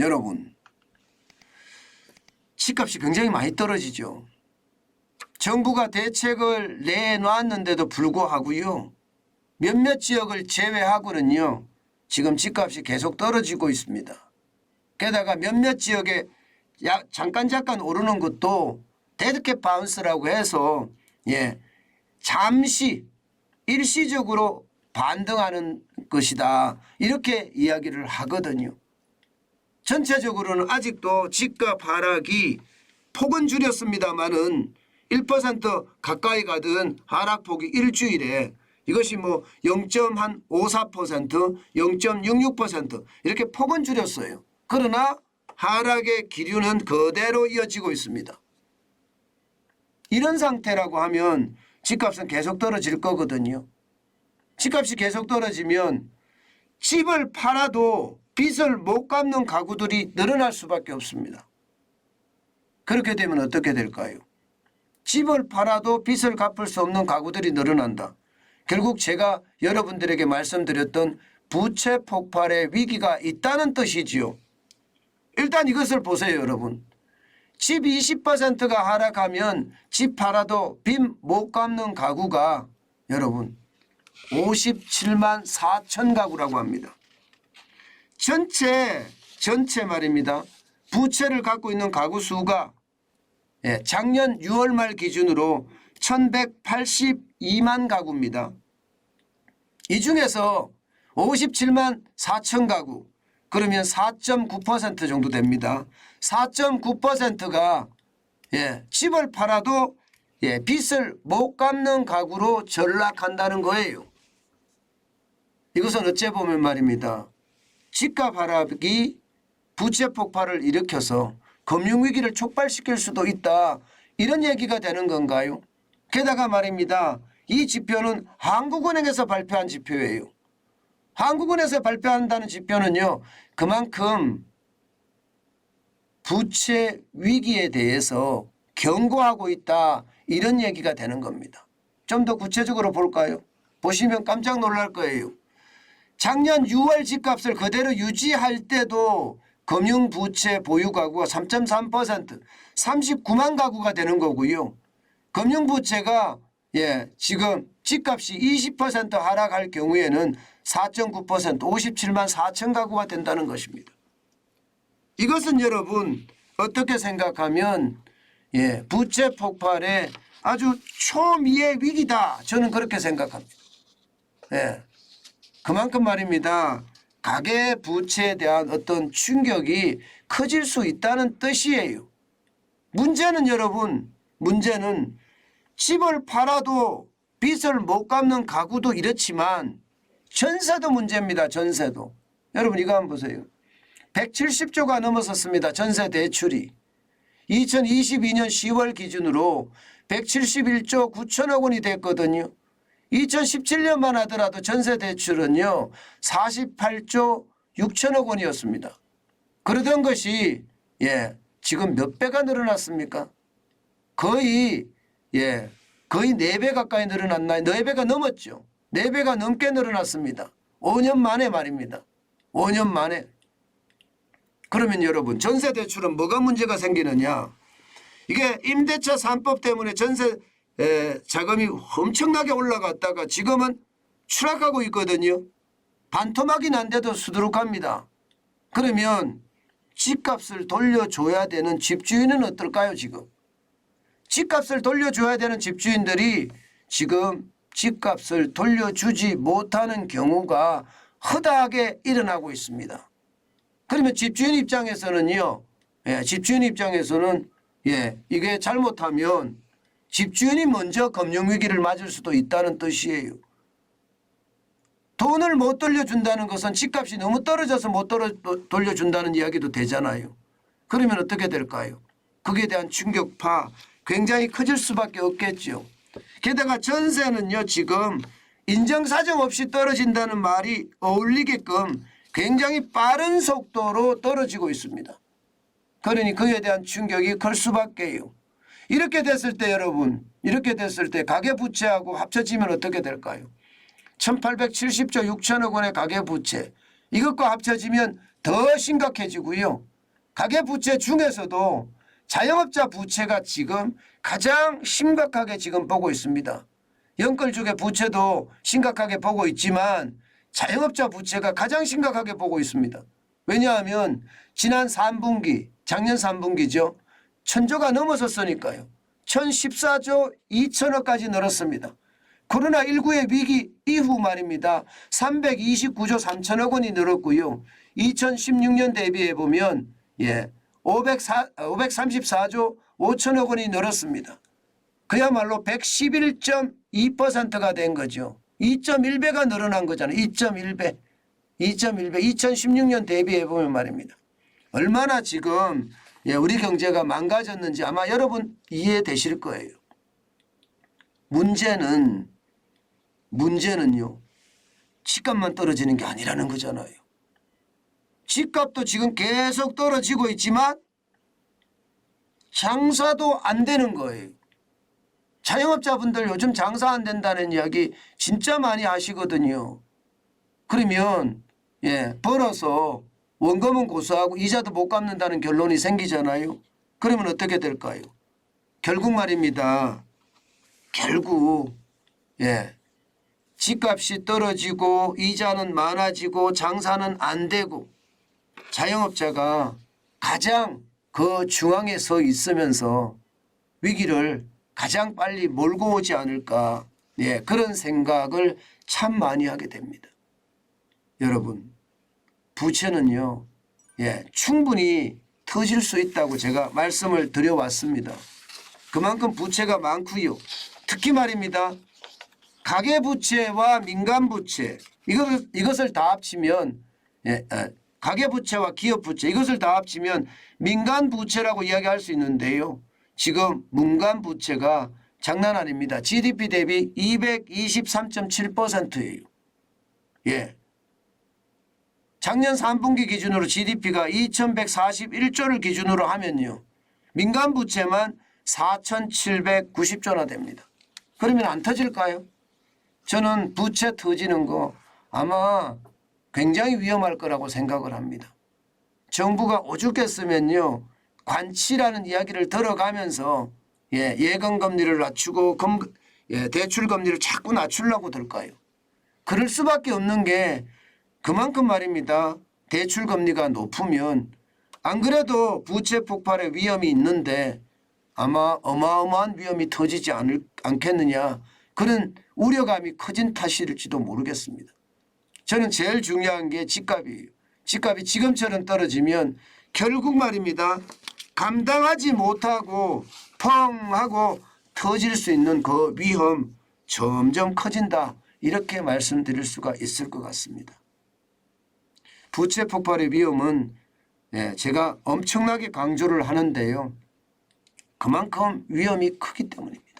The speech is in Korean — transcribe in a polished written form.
여러분, 집값이 굉장히 많이 떨어지죠. 정부가 대책을 내놨는데도 불구하고요. 몇몇 지역을 제외하고는요. 지금 집값이 계속 떨어지고 있습니다. 게다가 몇몇 지역에 잠깐 오르는 것도 데드캣 바운스라고 해서 잠시 일시적으로 반등하는 것이다. 이렇게 이야기를 하거든요. 전체적으로는 아직도 집값 하락이 폭은 줄였습니다마는 1% 가까이 가던 하락폭이 일주일에 이것이 뭐 0.54%, 0.66% 이렇게 폭은 줄였어요. 그러나 하락의 기류는 그대로 이어지고 있습니다. 이런 상태라고 하면 집값은 계속 떨어질 거거든요. 집값이 계속 떨어지면 집을 팔아도 빚을 못 갚는 가구들이 늘어날 수밖에 없습니다. 그렇게 되면 어떻게 될까요? 집을 팔아도 빚을 갚을 수 없는 가구들이 늘어난다. 결국 제가 여러분들에게 말씀드렸던 부채 폭발의 위기가 있다는 뜻이지요. 일단 이것을 보세요, 여러분. 집 20%가 하락하면 집 팔아도 빚 못 갚는 가구가 여러분 57만 4천 가구라고 합니다. 전체 말입니다. 부채를 갖고 있는 가구 수가 작년 6월 말 기준으로 1182만 가구입니다. 이 중에서 57만 4천 가구 그러면 4.9% 정도 됩니다. 4.9%가 집을 팔아도 빚을 못 갚는 가구로 전락한다는 거예요. 이것은 어째 보면 말입니다. 집값 하락이 부채 폭발을 일으켜서 금융위기를 촉발시킬 수도 있다. 이런 얘기가 되는 건가요? 게다가 말입니다. 이 지표는 한국은행에서 발표한 지표예요. 한국은행에서 발표한다는 지표는요. 그만큼 부채 위기에 대해서 경고하고 있다. 이런 얘기가 되는 겁니다. 좀 더 구체적으로 볼까요? 보시면 깜짝 놀랄 거예요. 작년 6월 집값을 그대로 유지할 때도 금융부채 보유 가구가 3.3% 39만 가구가 되는 거고요. 금융부채가 지금 집값이 20% 하락할 경우에는 4.9% 57만 4천 가구가 된다는 것입니다. 이것은 여러분 어떻게 생각하면 부채 폭발의 아주 초미의 위기다. 저는 그렇게 생각합니다. 그만큼 말입니다. 가계 부채에 대한 어떤 충격이 커질 수 있다는 뜻이에요. 문제는 여러분, 문제는 집을 팔아도 빚을 못 갚는 가구도 이렇지만 전세도 문제입니다. 전세도. 여러분 이거 한번 보세요. 170조가 넘어섰습니다. 전세 대출이. 2022년 10월 기준으로 171조 9천억 원이 됐거든요. 2017년만 하더라도 전세 대출은요 48조 6천억 원이었습니다. 그러던 것이 지금 몇 배가 늘어났습니까? 거의 4배 가까이 늘어났나요? 4배가 넘었죠. 4배가 넘게 늘어났습니다. 5년 만에 말입니다. 5년 만에. 그러면 여러분 전세 대출은 뭐가 문제가 생기느냐? 이게 임대차 3법 때문에 전세 자금이 엄청나게 올라갔다가 지금은 추락하고 있거든요. 반토막이 난데도 수두룩합니다. 그러면 집값을 돌려줘야 되는 집주인은 어떨까요? 지금 집값을 돌려줘야 되는 집주인들이 지금 집값을 돌려주지 못하는 경우가 허다하게 일어나고 있습니다. 그러면 집주인 입장에서는요. 집주인 입장에서는 이게 잘못하면 집주인이 먼저 금융위기를 맞을 수도 있다는 뜻이에요. 돈을 못 돌려준다는 것은 집값이 너무 떨어져서 못 돌려준다는 이야기도 되잖아요. 그러면 어떻게 될까요? 거기에 대한 충격파 굉장히 커질 수밖에 없겠죠. 게다가 전세는요 지금 인정사정 없이 떨어진다는 말이 어울리게끔 굉장히 빠른 속도로 떨어지고 있습니다. 그러니 그에 대한 충격이 클 수밖에요. 이렇게 됐을 때 여러분 이렇게 됐을 때 가계부채하고 합쳐지면 어떻게 될까요? 1870조 6천억 원의 가계부채 이것과 합쳐지면 더 심각해지고요. 가계부채 중에서도 자영업자 부채가 지금 가장 심각하게 지금 보고 있습니다. 연끌주계 부채도 심각하게 보고 있지만 자영업자 부채가 가장 심각하게 보고 있습니다. 왜냐하면 지난 3분기, 작년 3분기죠. 1,000조가 넘어섰으니까요. 1,014조 2천억까지 늘었습니다. 코로나19의 위기 이후 말입니다. 329조 3천억 원이 늘었고요. 2016년 대비해 보면 534조 5천억 원이 늘었습니다. 그야말로 111.2%가 된 거죠. 2.1배가 늘어난 거잖아요. 2.1배. 2016년 대비해 보면 말입니다. 얼마나 지금 우리 경제가 망가졌는지 아마 여러분 이해되실 거예요. 문제는요. 집값만 떨어지는 게 아니라는 거잖아요. 집값도 지금 계속 떨어지고 있지만 장사도 안 되는 거예요. 자영업자분들 요즘 장사 안 된다는 이야기 진짜 많이 하시거든요. 그러면 벌어서 원금은 고수하고 이자도 못 갚는다는 결론이 생기잖아요. 그러면 어떻게 될까요? 결국 말입니다. 결국 집값이 떨어지고 이자는 많아지고 장사는 안 되고 자영업자가 가장 그 중앙에 서 있으면서 위기를 가장 빨리 몰고 오지 않을까 그런 생각을 참 많이 하게 됩니다. 여러분 부채는요 충분히 터질 수 있다고 제가 말씀을 드려왔습니다. 그만큼 부채가 많고요. 특히 말입니다. 가계부채와 민간부채 이것을 다 합치면 가계부채와 기업부채 이것을 다 합치면 민간부채라고 이야기할 수 있는데요. 지금 민간부채가 장난 아닙니다. GDP 대비 223.7%예요. 작년 3분기 기준으로 GDP가 2,141조를 기준으로 하면요. 민간부채만 4,790조나 됩니다. 그러면 안 터질까요? 저는 부채 터지는 거 아마 굉장히 위험할 거라고 생각을 합니다. 정부가 오죽했으면요. 관치라는 이야기를 들어가면서 예금금리를 낮추고 대출금리를 자꾸 낮추려고 들까요? 그럴 수밖에 없는 게 그만큼 말입니다. 대출금리가 높으면 안 그래도 부채 폭발의 위험이 있는데 아마 어마어마한 위험이 터지지 않겠느냐 그런 우려감이 커진 탓일지도 모르겠습니다. 저는 제일 중요한 게 집값이에요. 집값이 지금처럼 떨어지면 결국 말입니다. 감당하지 못하고 펑 하고 터질 수 있는 그 위험 점점 커진다. 이렇게 말씀드릴 수가 있을 것 같습니다. 부채 폭발의 위험은 제가 엄청나게 강조를 하는데요. 그만큼 위험이 크기 때문입니다.